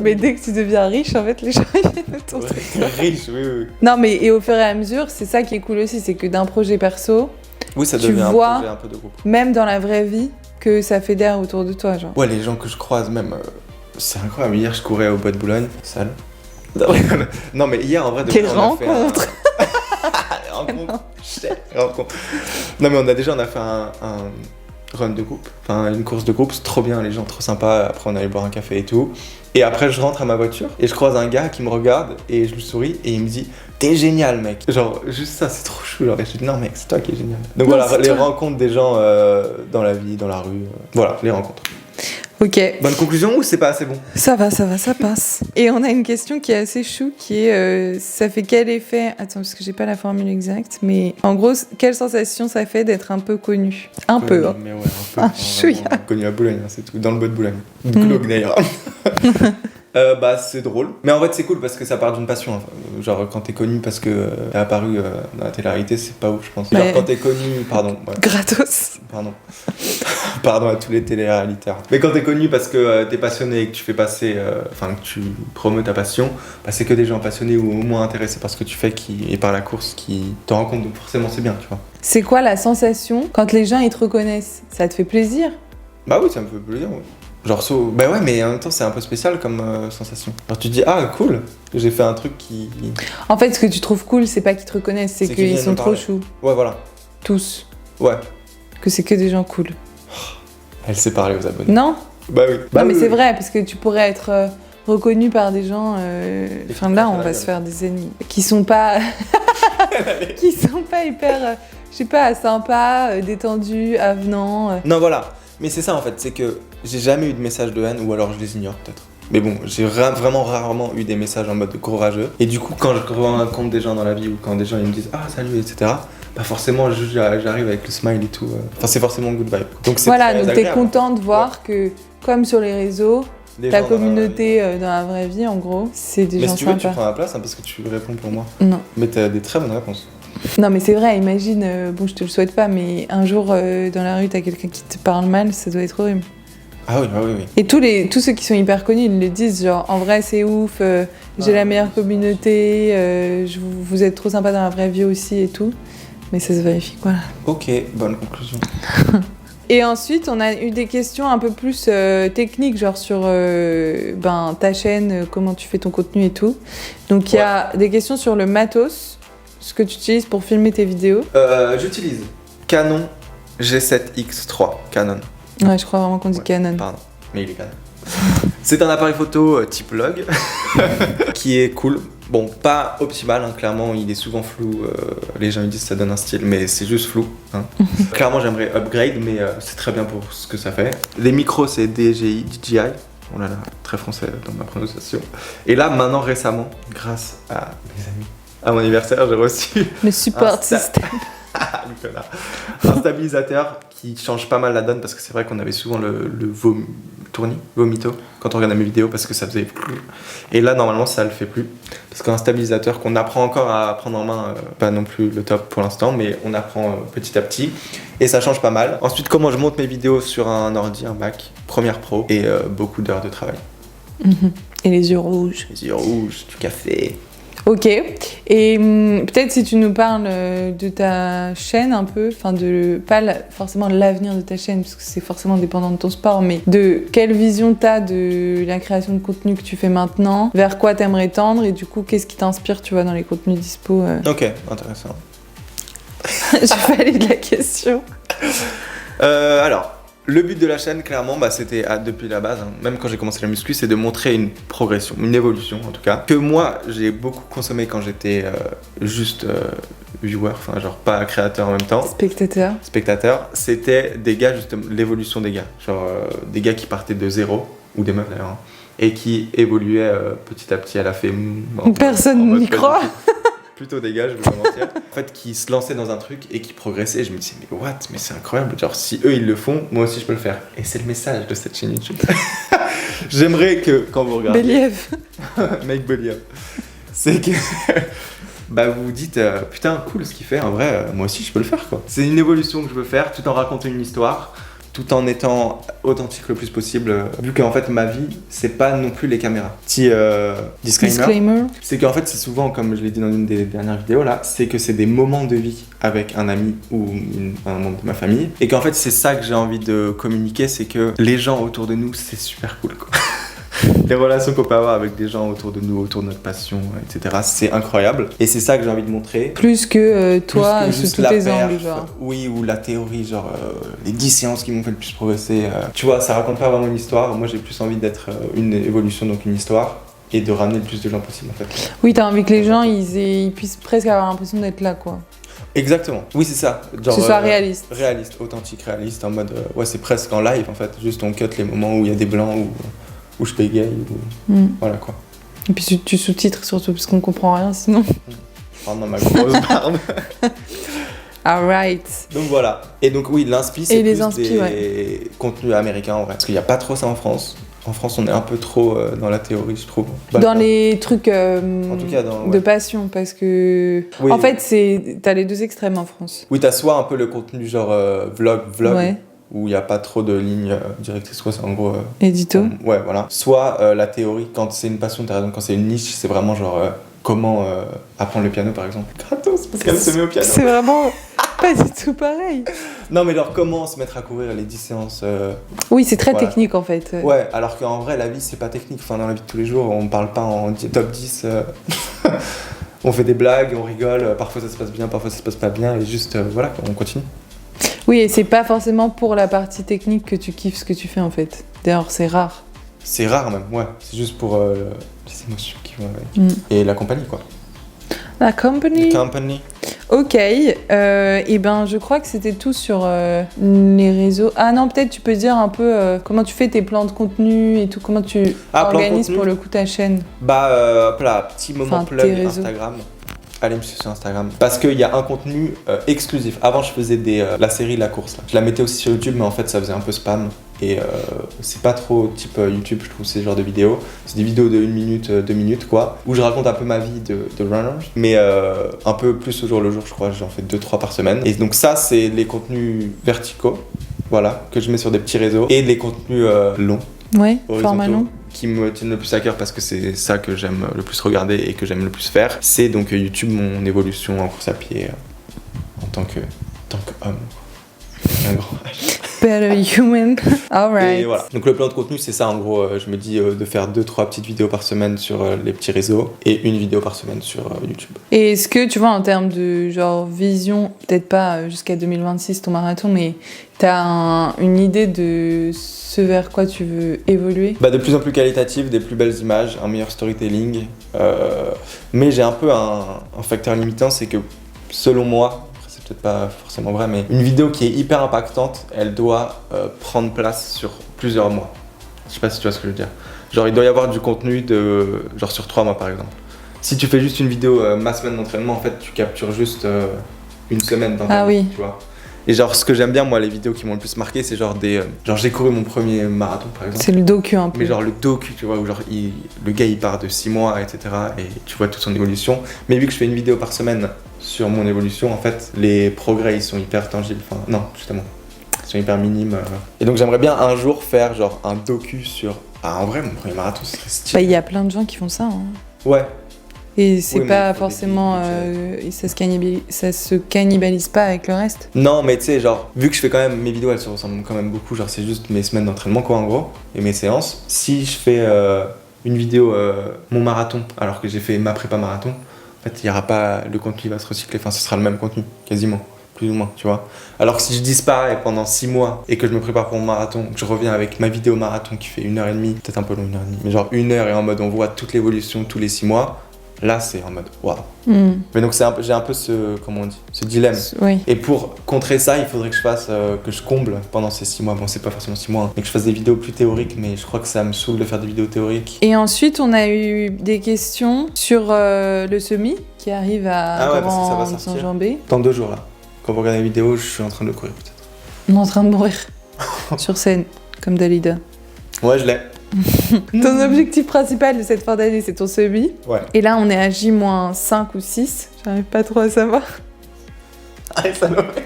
Mais dès que tu deviens riche, en fait, les gens viennent autour de toi. Riche, oui. Non, mais et au fur et à mesure, c'est ça qui est cool aussi, c'est que d'un projet perso, oui, ça tu devient vois, un projet un peu de groupe. Même dans la vraie vie, que ça fédère autour de toi, genre. Ouais, les gens que je croise même, c'est incroyable. Hier, je courais au Bois de Boulogne, sale. Non, mais hier, en vrai, Quelle rencontre. Rencontre. Non mais on a fait un run de groupe, enfin une course de groupe, c'est trop bien, les gens trop sympas, après on allait boire un café et tout. Et après je rentre à ma voiture et je croise un gars qui me regarde et je lui souris et il me dit t'es génial mec. Genre juste ça c'est trop chou, genre et je dis non mec c'est toi qui es génial. Donc non, voilà, les rencontres des gens dans la vie, dans la rue, voilà les rencontres. Ok. Bonne conclusion ou c'est pas assez bon? Ça va, ça passe. Et on a une question qui est assez chou, qui est ça fait quel effet... Attends, parce que j'ai pas la formule exacte, mais en gros, quelle sensation ça fait d'être un peu connu? Un peu, hein. Mais ouais, un peu. Chouïa. Connu à Boulogne, hein, c'est tout. Dans le Bois de Boulogne. Glauque d'ailleurs. Bah c'est drôle, mais en fait c'est cool parce que ça part d'une passion. Genre quand t'es connu parce que t'es apparu dans la télé-réalité, c'est pas ouf je pense. Genre quand t'es connu, pardon. Ouais. Gratos. Pardon à tous les télé-réalisateurs. Mais quand t'es connu parce que t'es passionné et que tu fais passer, enfin que tu promeus ta passion, bah c'est que des gens passionnés ou au moins intéressés par ce que tu fais et par la course qui te rencontrent, donc forcément c'est bien, tu vois. C'est quoi la sensation quand les gens ils te reconnaissent? Ça te fait plaisir? Bah oui, ça me fait plaisir, ouais. Genre, bah ouais, mais en même temps, c'est un peu spécial comme sensation. Genre, tu te dis, ah, cool, j'ai fait un truc qui... En fait, ce que tu trouves cool, c'est pas qu'ils te reconnaissent, c'est qu'ils sont trop choux. Ouais, voilà. Tous. Ouais. Que c'est que des gens cool. Elle sait parler aux abonnés. Non? Bah oui. Non, mais c'est vrai, parce que tu pourrais être reconnu par des gens... Enfin, là, on va se faire des ennemis. Qui sont pas... qui sont pas hyper... je sais pas, sympas, détendus, avenants. Non, voilà. Mais c'est ça en fait, c'est que j'ai jamais eu de message de haine ou alors je les ignore peut-être. Mais bon, j'ai vraiment rarement eu des messages en mode courageux. Et du coup, quand je rencontre des gens dans la vie ou quand des gens ils me disent ah salut etc. Bah forcément j'arrive avec le smile et tout. Enfin c'est forcément good vibe. Donc c'est voilà, donc t'es content de voir que comme sur les réseaux, ta communauté dans la vraie vie en gros, c'est des gens sympas. Mais si tu veux, tu prends ma place hein, parce que tu réponds pour moi. Non. Mais t'as des très bonnes réponses. Non mais c'est vrai, imagine, bon je te le souhaite pas, mais un jour dans la rue t'as quelqu'un qui te parle mal, ça doit être horrible. Ah oui, oui. Et tous ceux qui sont hyper connus, ils le disent, genre en vrai c'est ouf, j'ai la meilleure communauté, vous êtes trop sympa dans la vraie vie aussi et tout, mais ça se vérifie, voilà. Ok, bonne conclusion. Et ensuite, on a eu des questions un peu plus techniques, genre sur ta chaîne, comment tu fais ton contenu et tout. Donc il y a des questions sur le matos, ce que tu utilises pour filmer tes vidéos. J'utilise Canon G7X3, Canon. Ouais, je crois vraiment qu'on dit Canon. Pardon, mais il est Canon. C'est un appareil photo type log qui est cool. Bon, pas optimal, hein, clairement, il est souvent flou. Les gens me disent que ça donne un style, mais c'est juste flou. Hein. Clairement, j'aimerais upgrade, mais c'est très bien pour ce que ça fait. Les micros, c'est DJI. Oh là là, très français dans ma prononciation. Et là, maintenant, récemment, grâce à mes amis, à mon anniversaire, j'ai reçu le support system. Un stabilisateur qui change pas mal la donne parce que c'est vrai qu'on avait souvent le vomito quand on regardait mes vidéos parce que ça faisait et là normalement ça le fait plus parce qu'un stabilisateur qu'on apprend encore à prendre en main, pas non plus le top pour l'instant mais on apprend petit à petit et ça change pas mal. Ensuite comment je monte mes vidéos sur un ordi, un Mac Premiere Pro et beaucoup d'heures de travail. Et les yeux rouges. Les yeux rouges, du café. Ok, et peut-être si tu nous parles de ta chaîne un peu, enfin pas forcément l'avenir de ta chaîne, parce que c'est forcément dépendant de ton sport, mais de quelle vision t'as de la création de contenu que tu fais maintenant, vers quoi t'aimerais tendre, et du coup, qu'est-ce qui t'inspire, tu vois, dans les contenus dispo Ok, intéressant. J'ai validé la question. Alors... Le but de la chaîne, clairement, c'était depuis la base, hein, même quand j'ai commencé la muscu, c'est de montrer une progression, une évolution en tout cas, que moi j'ai beaucoup consommé quand j'étais juste viewer, enfin genre pas créateur en même temps. Spectateur, c'était des gars, justement, l'évolution des gars, genre des gars qui partaient de zéro, ou des meufs d'ailleurs, hein, et qui évoluaient petit à petit à la fait. Personne n'y croit. Plutôt des gars, je vais pas mentir. En fait, qui se lançaient dans un truc et qui progressaient. Et je me disais, mais what? Mais c'est incroyable. Genre, si eux ils le font, moi aussi je peux le faire. Et c'est le message de cette chaîne YouTube. J'aimerais que quand vous regardez. Believ. Make believe. C'est que. Vous vous dites, putain, cool ce qu'il fait. En vrai, moi aussi je peux le faire quoi. C'est une évolution que je veux faire tout en racontant une histoire. Tout en étant authentique le plus possible, vu qu'en fait ma vie, c'est pas non plus les caméras. Petit disclaimer. C'est qu'en fait c'est souvent, comme je l'ai dit dans une des dernières vidéos là, c'est que c'est des moments de vie avec un ami ou un membre de ma famille. Et qu'en fait c'est ça que j'ai envie de communiquer, c'est que les gens autour de nous, c'est super cool quoi. Les relations qu'on peut avoir avec des gens autour de nous, autour de notre passion, etc. C'est incroyable. Et c'est ça que j'ai envie de montrer. Plus que toi, sous tous tes angles, genre. Oui, ou la théorie, genre les 10 séances qui m'ont fait le plus progresser. Tu vois, ça raconte pas vraiment une histoire. Moi, j'ai plus envie d'être une évolution, donc une histoire. Et de ramener le plus de gens possible, en fait. Oui, t'as envie que les gens, ils puissent presque avoir l'impression d'être là, quoi. Exactement. Oui, c'est ça. Genre, que ce soit réaliste. Réaliste, authentique, réaliste, en mode... c'est presque en live, en fait. Juste, on cut les moments où il y a des blancs, où je bégaye, voilà quoi. Et puis tu sous-titres surtout parce qu'on comprend rien sinon. Pendant ma grosse barbe. Alright. Donc voilà. Et donc oui, l'inspi c'est plus des contenus américains en vrai. Parce qu'il n'y a pas trop ça en France. En France, on est un peu trop dans la théorie, je trouve. Dans les trucs en tout cas, de passion, parce que... Oui. En fait, t'as les deux extrêmes en France. Oui, t'as soit un peu le contenu genre vlog, où il n'y a pas trop de lignes directrices, soit c'est en gros... édito. Ouais, voilà. Soit la théorie, quand c'est une passion, t'as raison, quand c'est une niche, c'est vraiment genre comment apprendre le piano, par exemple. Gratos, parce qu'elle se met au piano. C'est vraiment pas du tout pareil. Non, mais genre comment se mettre à courir les 10 séances... Oui, c'est très technique, en fait. Ouais, alors qu'en vrai, la vie, c'est pas technique. Enfin, dans la vie de tous les jours, on parle pas en top 10... on fait des blagues, on rigole, parfois ça se passe bien, parfois ça se passe pas bien, et juste, voilà, on continue. Oui, et c'est pas forcément pour la partie technique que tu kiffes ce que tu fais en fait. D'ailleurs, c'est rare. C'est rare même, ouais. C'est juste pour les émotions qui vont avec. Et la compagnie, quoi. La company. Ok. Et je crois que c'était tout sur les réseaux. Ah non, peut-être tu peux dire un peu comment tu fais tes plans de contenu et tout, comment tu organises pour le coup ta chaîne. Petit moment plug Instagram. Allez me suivre sur Instagram parce qu'il y a un contenu exclusif. Avant je faisais la série La Course là. Je la mettais aussi sur YouTube mais en fait ça faisait un peu spam et c'est pas trop type YouTube je trouve ces genres de vidéos. C'est des vidéos de 1 minute, 2 minutes quoi où je raconte un peu ma vie de runner mais un peu plus au jour le jour je crois, j'en fais 2-3 par semaine et donc ça c'est les contenus verticaux voilà que je mets sur des petits réseaux et les contenus longs. Ouais, format long. Qui me tiennent le plus à cœur parce que c'est ça que j'aime le plus regarder et que j'aime le plus faire. C'est donc YouTube, mon évolution en course à pied en tant qu'homme. Un grand H. Better human. Alright. Et voilà. Donc le plan de contenu, c'est ça en gros. Je me dis de faire 2-3 petites vidéos par semaine sur les petits réseaux et une vidéo par semaine sur YouTube. Et est-ce que tu vois en termes de genre vision, peut-être pas jusqu'à 2026 ton marathon, mais t'as une idée de ce vers quoi tu veux évoluer? De plus en plus qualitatif, des plus belles images, un meilleur storytelling. Mais j'ai un peu un facteur limitant, c'est que selon moi, c'est peut-être pas forcément vrai, mais une vidéo qui est hyper impactante, elle doit prendre place sur plusieurs mois. Je sais pas si tu vois ce que je veux dire. Genre il doit y avoir du contenu genre sur 3 mois par exemple. Si tu fais juste une vidéo ma semaine d'entraînement, en fait tu captures juste une semaine d'entraînement, oui. tu vois. Et genre ce que j'aime bien moi, les vidéos qui m'ont le plus marqué, c'est genre genre j'ai couru mon premier marathon par exemple. C'est le docu un peu. Mais genre le docu, tu vois, où genre le gars il part de 6 mois, etc. Et tu vois toute son évolution. Mais vu que je fais une vidéo par semaine sur mon évolution, en fait, les progrès ils sont hyper tangibles. Enfin, non, justement, ils sont hyper minimes. Et donc j'aimerais bien un jour faire genre un docu sur. Ah, en vrai, mon premier marathon, ce serait stylé. Il y a plein de gens qui font ça. Hein. Ouais. Et c'est Oui, pas mais forcément. Ça se cannibalise pas avec le reste. Non, mais tu sais, genre, vu que je fais quand même. Mes vidéos elles se ressemblent quand même beaucoup, genre, c'est juste mes semaines d'entraînement, quoi, en gros, et mes séances. Si je fais une vidéo, mon marathon, alors que j'ai fait ma prépa marathon, en fait, il y aura pas. Le contenu va se recycler, enfin, ce sera le même contenu, quasiment. Plus ou moins, tu vois. Alors que si je disparais pendant 6 mois et que je me prépare pour mon marathon, que je reviens avec ma vidéo marathon qui fait 1h30, peut-être un peu long, 1h30, mais genre 1 heure et en mode on voit toute l'évolution tous les 6 mois, là c'est en mode waouh. Mais donc j'ai un peu ce dilemme. Oui. Et pour contrer ça, il faudrait que je fasse, que je comble pendant ces 6 mois. Bon, c'est pas forcément 6 mois, hein, mais que je fasse des vidéos plus théoriques, mais je crois que ça me saoule de faire des vidéos théoriques. Et ensuite, on a eu des questions sur le semi qui arrive à parce que ça va sortir s'enjamber. dans 2 jours là. Quand vous regardez la vidéo, je suis en train de courir peut-être. On est en train de mourir sur scène, comme Dalida. Ouais, je l'ai. Ton objectif principal de cette fin d'année, c'est ton semi. Ouais. Et là, on est à J-5 ou 6. J'arrive pas trop à savoir. Ah, ça l'aurait.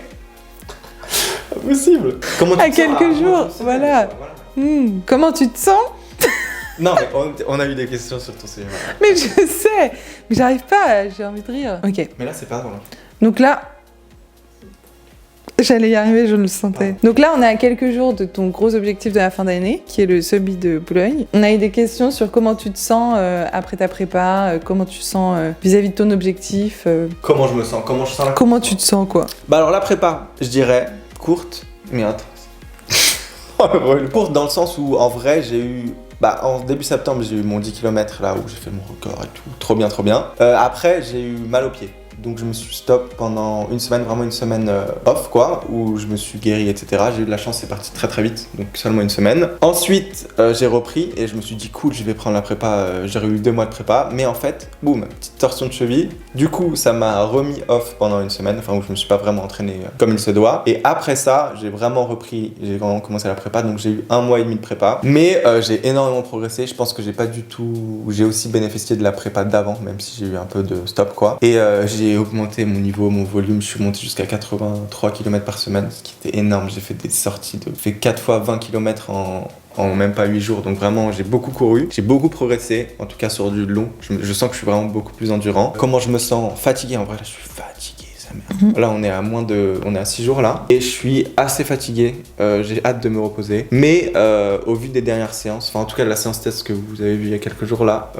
Impossible. Comment tu À te quelques sens jours, voilà. Comment tu te sens? Non, mais on a eu des questions sur ton CV. Mais je sais, mais j'arrive pas, j'ai envie de rire. Ok. Mais là, c'est pas drôle. Donc là, j'allais y arriver, je le sentais. Donc là, on est à quelques jours de ton gros objectif de la fin d'année, qui est le semi de Boulogne. On a eu des questions sur comment tu te sens après ta prépa, comment tu te sens vis-à-vis de ton objectif. Comment je me sens? Comment je sens la... Comment tu te sens, quoi? Bah alors la prépa, je dirais courte, mais intense. Courte dans le sens où, en vrai, j'ai eu... en début septembre, j'ai eu mon 10 km là où j'ai fait mon record et tout. Trop bien, trop bien. Après, j'ai eu mal aux pieds. Donc je me suis stop pendant une semaine, vraiment une semaine off quoi, où je me suis guéri, etc. J'ai eu de la chance, c'est parti très très vite, donc seulement une semaine. Ensuite, j'ai repris et je me suis dit cool, je vais prendre la prépa, j'ai eu 2 mois de prépa, mais en fait, boum, petite torsion de cheville. Du coup, ça m'a remis off pendant une semaine, enfin où je me suis pas vraiment entraîné comme il se doit. Et après ça, j'ai vraiment repris, j'ai vraiment commencé la prépa, donc j'ai eu 1 mois et demi de prépa. Mais j'ai énormément progressé, je pense que j'ai aussi bénéficié de la prépa d'avant, même si j'ai eu un peu de stop quoi. Et j'ai augmenté mon niveau, mon volume, je suis monté jusqu'à 83 km par semaine, ce qui était énorme. J'ai fait des sorties j'ai fait 4 fois 20 km en même pas 8 jours, donc vraiment j'ai beaucoup couru, j'ai beaucoup progressé, en tout cas sur du long. Je sens que je suis vraiment beaucoup plus endurant. Comment je me sens? Fatigué, en vrai là je suis fatigué, sa mère. Là on est à 6 jours là, et je suis assez fatigué, j'ai hâte de me reposer. Mais au vu des dernières séances, enfin en tout cas la séance test que vous avez vue il y a quelques jours là,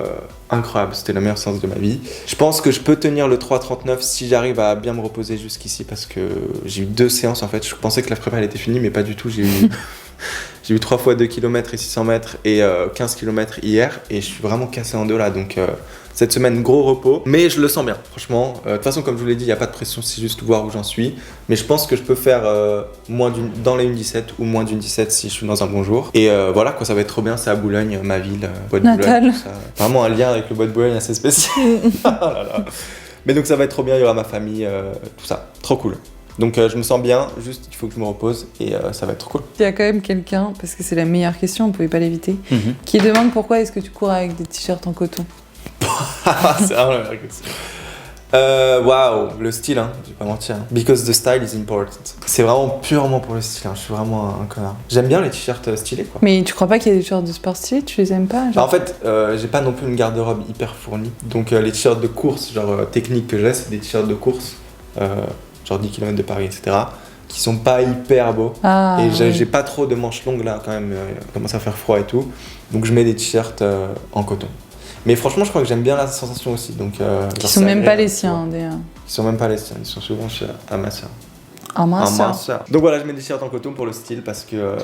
incroyable, c'était la meilleure séance de ma vie. Je pense que je peux tenir le 3,39 si j'arrive à bien me reposer jusqu'ici, parce que j'ai eu 2 séances en fait. Je pensais que la prépa elle était finie, mais pas du tout. J'ai eu 3 fois 2 km et 600 mètres et 15 km hier, et je suis vraiment cassé en 2 là, donc cette semaine gros repos, mais je le sens bien franchement. De toute façon, comme je vous l'ai dit, il n'y a pas de pression, c'est juste voir où j'en suis, mais je pense que je peux faire dans les 1,17 ou moins d'une 17 si je suis dans un bon jour. Et voilà quoi, ça va être trop bien. C'est à Boulogne, ma ville, bois de Boulogne, tout ça. Vraiment un lien avec le bois de Boulogne assez spécial. Oh là là. Mais donc ça va être trop bien, il y aura ma famille, tout ça, trop cool. Donc je me sens bien, juste il faut que je me repose, et ça va être trop cool. Il y a quand même quelqu'un, parce que c'est la meilleure question, on pouvait pas l'éviter, qui demande pourquoi est-ce que tu cours avec des t-shirts en coton. C'est vraiment la meilleure question. Waouh, le style, hein, je vais pas mentir. Because the style is important. C'est vraiment purement pour le style, hein. Je suis vraiment un connard. J'aime bien les t-shirts stylés quoi. Mais tu crois pas qu'il y a des t-shirts de sport stylés? Tu les aimes pas genre? En fait, j'ai pas non plus une garde-robe hyper fournie. Donc les t-shirts de course, genre techniques que j'ai, c'est des t-shirts de course, genre 10 km de Paris, etc. qui sont pas hyper beaux. Ah, Et oui. j'ai pas trop de manches longues là quand même, il commence à faire froid et tout. Donc je mets des t-shirts en coton. Mais franchement, je crois que j'aime bien la sensation aussi. Donc, Qui sont même pas les siens, d'ailleurs. Ils sont même pas les siens, ils sont souvent à ma soeur. Ah mince. Donc voilà, je mets des t-shirts en coton pour le style parce que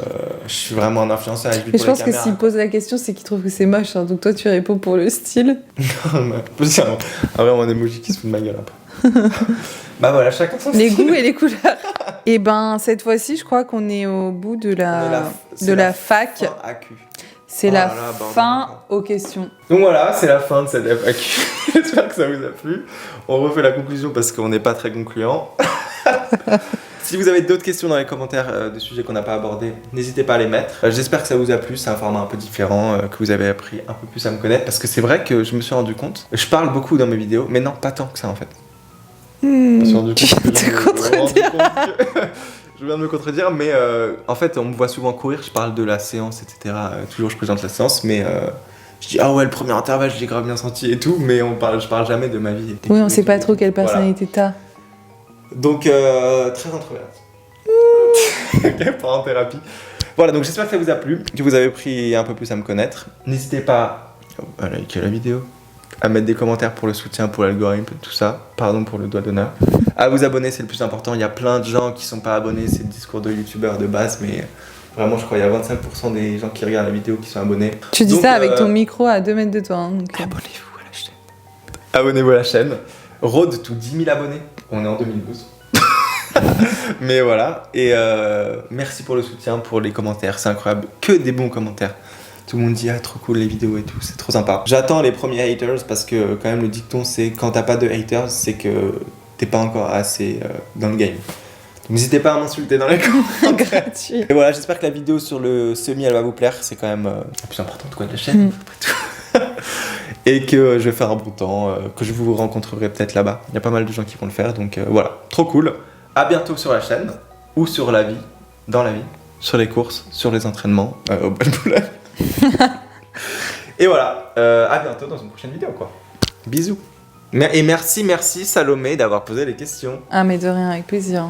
je suis vraiment un influenceur avec Mais je pense que s'il pose la question, c'est qu'il trouve que c'est moche. Hein. Donc toi, tu réponds pour le style. C'est vraiment un emoji qui se fout de ma gueule après. Bah voilà, chacun son Les style. goûts et les couleurs. Et ben, cette fois-ci, je crois qu'on est au bout de la fac. Fin AQ. C'est Oh la là là, bordel, fin quoi. aux questions. Donc voilà, c'est la fin de cette FAQ. J'espère que ça vous a plu. On refait la conclusion parce qu'on n'est pas très concluant. Si vous avez d'autres questions dans les commentaires de sujets qu'on n'a pas abordés, n'hésitez pas à les mettre. J'espère que ça vous a plu, c'est un format un peu différent, que vous avez appris un peu plus à me connaître. Parce que c'est vrai que je me suis rendu compte, je parle beaucoup dans mes vidéos, mais non, pas tant que ça en fait. Je me suis rendu compte que je viens de me contredire, mais en fait, on me voit souvent courir, je parle de la séance, etc. Toujours, je présente la séance, mais je dis, ah ouais, le premier intervalle, je l'ai grave bien senti et tout, mais je parle jamais de ma vie. Oui, on sait pas trop quelle personnalité t'as. Donc, très introverti. Ok, pas en thérapie. Voilà, donc j'espère que ça vous a plu, que vous avez pris un peu plus à me connaître. N'hésitez pas à liker la vidéo, à mettre des commentaires pour le soutien, pour l'algorithme, tout ça. Pardon pour le doigt d'honneur. À vous abonner, c'est le plus important. Il y a plein de gens qui sont pas abonnés, c'est le discours de youtubeur de base, mais vraiment, je crois qu'il y a 25% des gens qui regardent la vidéo qui sont abonnés. Tu dis Donc, ça avec ton micro à 2 mètres de toi. Hein, donc... Abonnez-vous à la chaîne. Abonnez-vous à la chaîne. Road to 10 000 abonnés. On est en 2012. Mais voilà. Et merci pour le soutien, pour les commentaires. C'est incroyable. Que des bons commentaires. Tout le monde dit, ah, trop cool les vidéos et tout. C'est trop sympa. J'attends les premiers haters parce que, quand même, le dicton, c'est quand t'as pas de haters, c'est que t'es pas encore assez dans le game. Donc n'hésitez pas à m'insulter dans les commentaires. Gratuit. Et voilà, j'espère que la vidéo sur le semi, elle va vous plaire. C'est quand même la plus importante quoi, de la chaîne. Après tout. Et que je vais faire un bon temps, que je vous rencontrerai peut-être là-bas. Il y a pas mal de gens qui vont le faire, donc voilà, trop cool. À bientôt sur la chaîne, ou sur la vie, dans la vie, sur les courses, sur les entraînements, au Balboulan. Et voilà, à bientôt dans une prochaine vidéo quoi. Bisous. Et merci Salomé d'avoir posé les questions. Ah, mais de rien, avec plaisir.